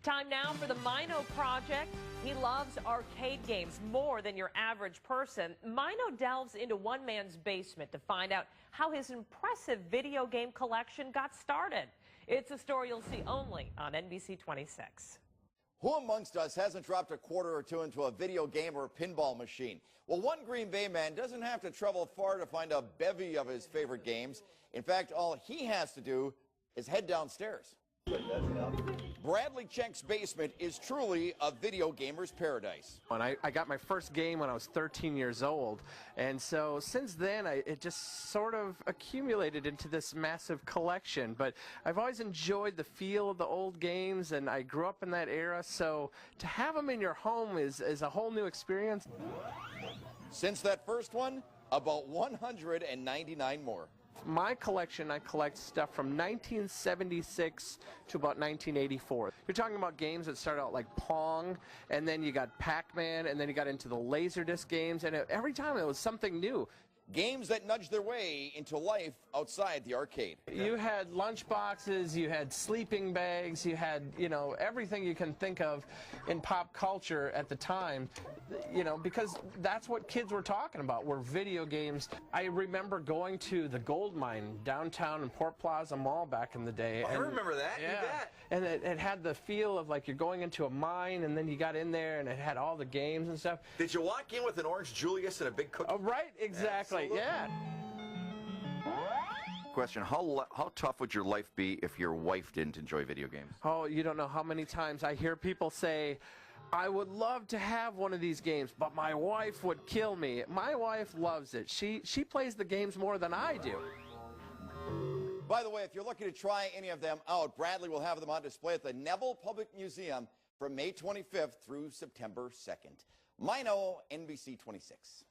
Time now for the Maino project. He loves arcade games more than your average person. Maino delves into one man's basement to find out how his impressive video game collection got started. It's a story you'll see only on NBC 26. Who amongst us hasn't dropped a quarter or two into a video game or a pinball machine? Well, one Green Bay man doesn't have to travel far to find a bevy of his favorite games. In fact, all he has to do is head downstairs. Bradley Czech's basement is truly a video gamer's paradise. And I got my first game when I was 13 years old, and so since then it just sort of accumulated into this massive collection. But I've always enjoyed the feel of the old games, and I grew up in that era, so to have them in your home is a whole new experience. Since that first one, about 199 more. My collection, I collect stuff from 1976 to about 1984. You're talking about games that start out like Pong, and then you got Pac-Man, and then you got into the Laserdisc games, and every time it was something new. Games that nudged their way into life outside the arcade. You had lunch boxes, you had sleeping bags, you had, everything you can think of in pop culture at the time, because that's what kids were talking about, were video games. I remember going to the gold mine downtown in Port Plaza Mall back in the day. I remember that, yeah, you bet. And it had the feel of like you're going into a mine, and then you got in there and it had all the games and stuff. Did you walk in with an orange Julius and a big cookie? Oh, right, exactly. Absolutely. Yeah. Question, how tough would your life be if your wife didn't enjoy video games? Oh, you don't know how many times I hear people say, I would love to have one of these games, but my wife would kill me. My wife loves it. She plays the games more than I do. By the way, if you're looking to try any of them out, Bradley will have them on display at the Neville Public Museum from May 25th through September 2nd. Maino, NBC 26.